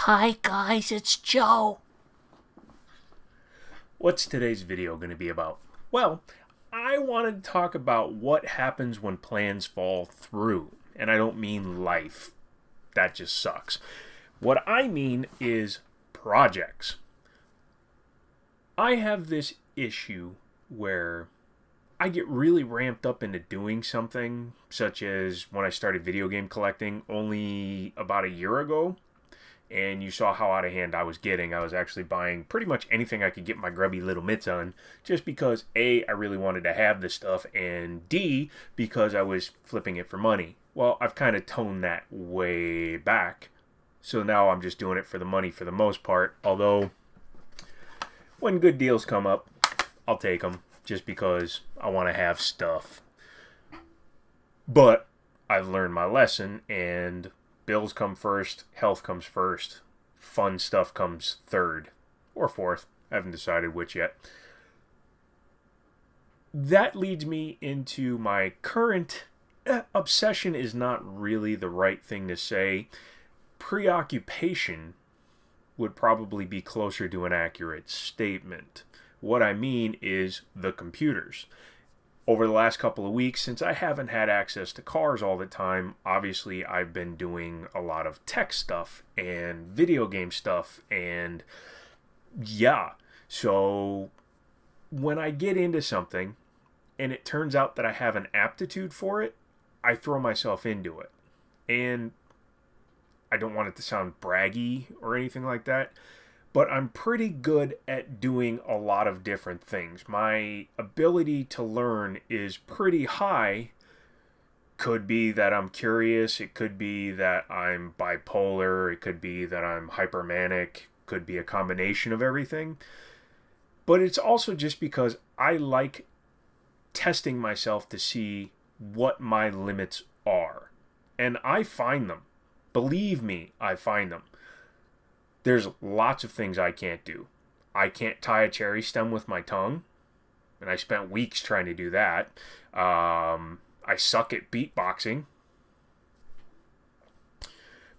Hi guys, it's Joe. What's today's video going to be about? Well, I wanted to talk about what happens when plans fall through. And I don't mean life. That just sucks. What I mean is projects. I have this issue where I get really ramped up into doing something, such as when I started video game collecting only about a year ago. And you saw how out of hand I was getting. I was actually buying pretty much anything I could get my grubby little mitts on, just because A, I really wanted to have this stuff, and D, because I was flipping it for money. Well, I've kind of toned that way back, so now I'm just doing it for the money for the most part, although when good deals come up, I'll take them, just because I want to have stuff. But I've learned my lesson, and bills come first, health comes first, fun stuff comes third or fourth. I haven't decided which yet. That leads me into my current obsession is not really the right thing to say. Preoccupation would probably be closer to an accurate statement. What I mean is the computers. Over the last couple of weeks, since I haven't had access to cars all the time, obviously I've been doing a lot of tech stuff and video game stuff, and yeah. So when I get into something and it turns out that I have an aptitude for it, I throw myself into it. And I don't want it to sound braggy or anything like that, but I'm pretty good at doing a lot of different things. My ability to learn is pretty high. Could be that I'm curious. It could be that I'm bipolar. It could be that I'm hypermanic. Could be a combination of everything. But it's also just because I like testing myself to see what my limits are. And I find them. Believe me, I find them. There's lots of things I can't do. I can't tie a cherry stem with my tongue, and I spent weeks trying to do that. I suck at beatboxing,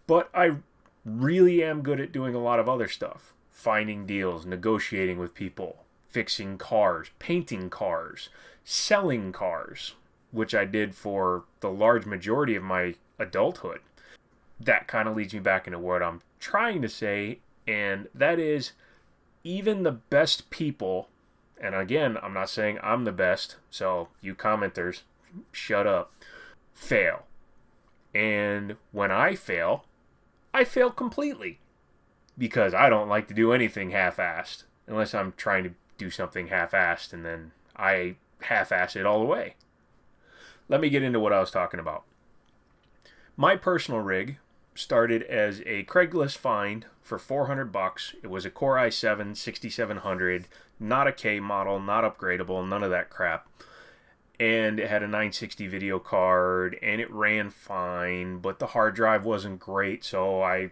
but I really am good at doing a lot of other stuff. Finding deals, negotiating with people, fixing cars, painting cars, selling cars, which I did for the large majority of my adulthood. That kind of leads me back into what I'm trying to say, and that is, even the best people, and again, I'm not saying I'm the best, so you commenters, shut up, fail. And when I fail completely, because I don't like to do anything half-assed, unless I'm trying to do something half-assed, and then I half-ass it all the way. Let me get into what I was talking about. My personal rig started as a Craigslist find for $400. It was a Core i7 6700, not a K model, not upgradable, none of that crap. And it had a 960 video card, and it ran fine, but the hard drive wasn't great, so I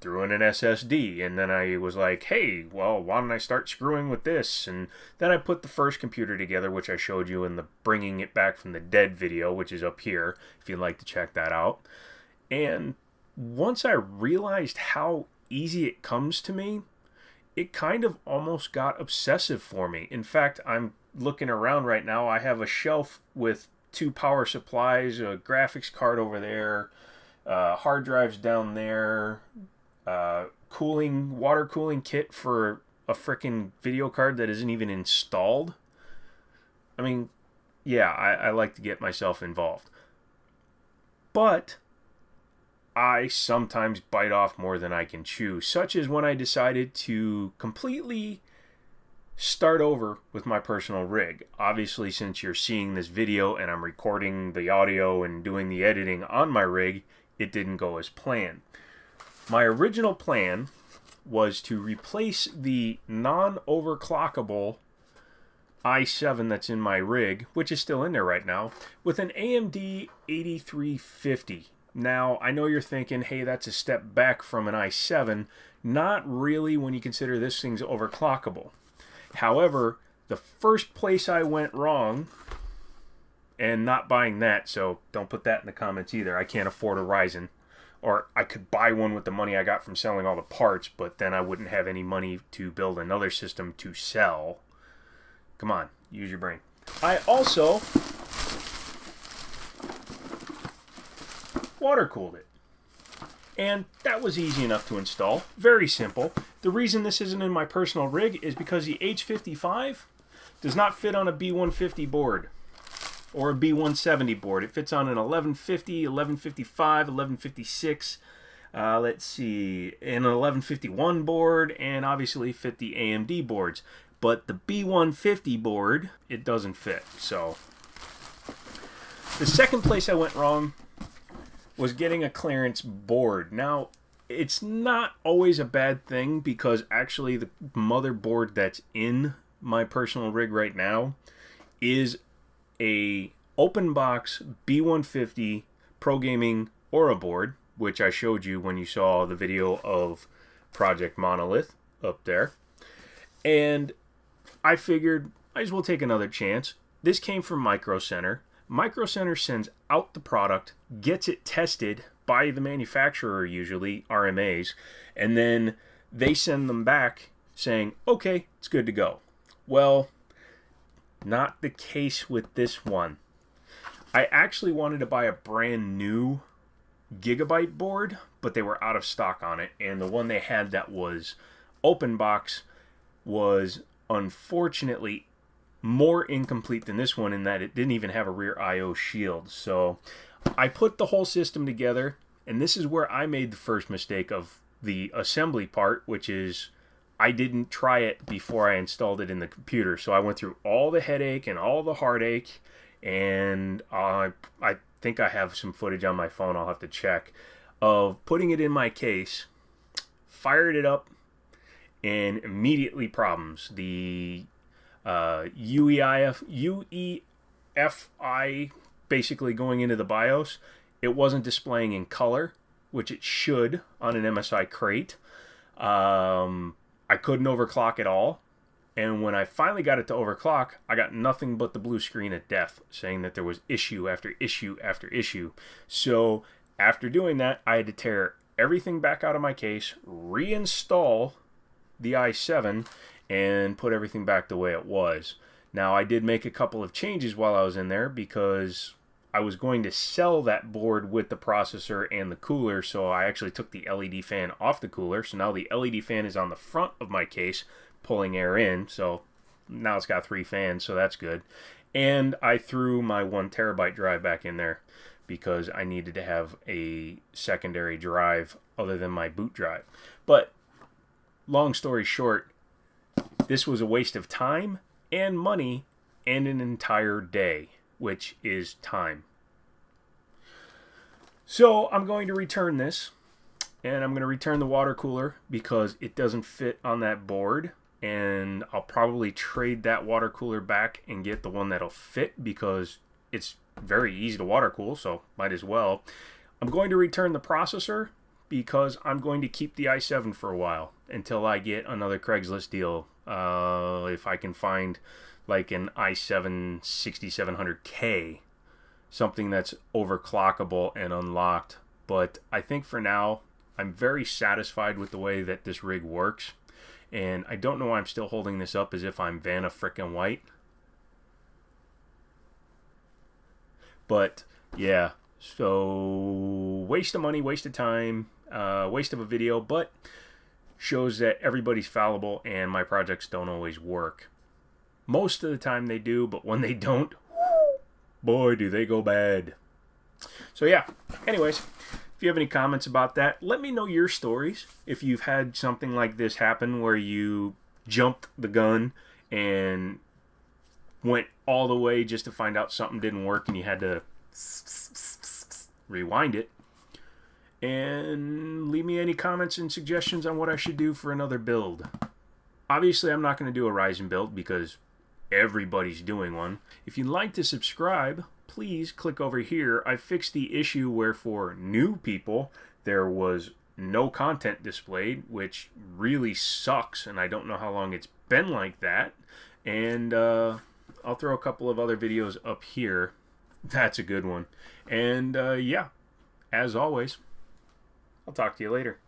threw in an SSD. And then I was like, hey, well, why don't I start screwing with this? And then I put the first computer together, which I showed you in the Bringing It Back from the Dead video, which is up here, if you'd like to check that out. And once I realized how easy it comes to me, it kind of almost got obsessive for me. In fact, I'm looking around right now. I have a shelf with 2 power supplies, a graphics card over there, hard drives down there, water cooling kit for a frickin' video card that isn't even installed. I mean, yeah, I like to get myself involved. But I sometimes bite off more than I can chew, such as when I decided to completely start over with my personal rig. Obviously, since you're seeing this video and I'm recording the audio and doing the editing on my rig, it didn't go as planned. My original plan was to replace the non-overclockable i7 that's in my rig, which is still in there right now, with an AMD 8350. Now, I know you're thinking, hey, that's a step back from an i7. Not really when you consider this thing's overclockable. However, the first place I went wrong, and not buying that, so don't put that in the comments either. I can't afford a Ryzen or I could buy one with the money I got from selling all the parts, but then I wouldn't have any money to build another system to sell. Come on, use your brain. I also water cooled it. And that was easy enough to install. Very simple. The reason this isn't in my personal rig is because the H55 does not fit on a B150 board or a B170 board. It fits on an 1150, 1155, 1156, let's see, an 1151 board, and obviously fit the AMD boards. But the B150 board, it doesn't fit. So the second place I went wrong was getting a clearance board. Now, it's not always a bad thing, because actually the motherboard that's in my personal rig right now is a open box B150 Pro Gaming Aura board, which I showed you when you saw the video of Project Monolith up there. And I figured I might as well take another chance. This came from Micro Center. Micro Center sends out the product, gets it tested by the manufacturer, usually RMAs, and then they send them back saying, okay, it's good to go. Well, not the case with this one. I actually wanted to buy a brand new Gigabyte board, but they were out of stock on it, and the one they had that was open box was unfortunately more incomplete than this one, in that it didn't even have a rear I/O shield. So I put the whole system together, and this is where I made the first mistake of the assembly part, which is I didn't try it before I installed it in the computer. So I went through all the headache and all the heartache, and I think I have some footage on my phone, I'll have to check, of putting it in my case, fired it up, and immediately problems. The UEFI basically going into the BIOS, it wasn't displaying in color, which it should on an MSI crate. I couldn't overclock at all, and when I finally got it to overclock, I got nothing but the blue screen of death saying that there was issue after issue after issue. So after doing that, I had to tear everything back out of my case, reinstall the i7, and put everything back the way it was. Now, I did make a couple of changes while I was in there, because I was going to sell that board with the processor and the cooler, so I actually took the LED fan off the cooler. So now the LED fan is on the front of my case, pulling air in, so now it's got 3 fans, so that's good. And I threw my 1 terabyte drive back in there, because I needed to have a secondary drive other than my boot drive. But long story short, this was a waste of time and money and an entire day, which is time. So I'm going to return this, and I'm going to return the water cooler because it doesn't fit on that board, and I'll probably trade that water cooler back and get the one that'll fit, because it's very easy to water cool, so might as well. I'm going to return the processor because I'm going to keep the i7 for a while until I get another Craigslist deal. If I can find like an i7 6700K, something that's overclockable and unlocked. But I think for now, I'm very satisfied with the way that this rig works. And I don't know why I'm still holding this up as if I'm Vanna frickin' White. But yeah, so waste of money, waste of time, waste of a video, but shows that everybody's fallible and my projects don't always work. Most of the time they do, but when they don't, boy, do they go bad. So yeah, anyways, if you have any comments about that, let me know your stories. If you've had something like this happen where you jumped the gun and went all the way just to find out something didn't work and you had to rewind it. And leave me any comments and suggestions on what I should do for another build. Obviously, I'm not going to do a Ryzen build because everybody's doing one. If you'd like to subscribe, please click over here. I fixed the issue where for new people there was no content displayed, which really sucks, and I don't know how long it's been like that. And I'll throw a couple of other videos up here. That's a good one. And yeah, as always, I'll talk to you later.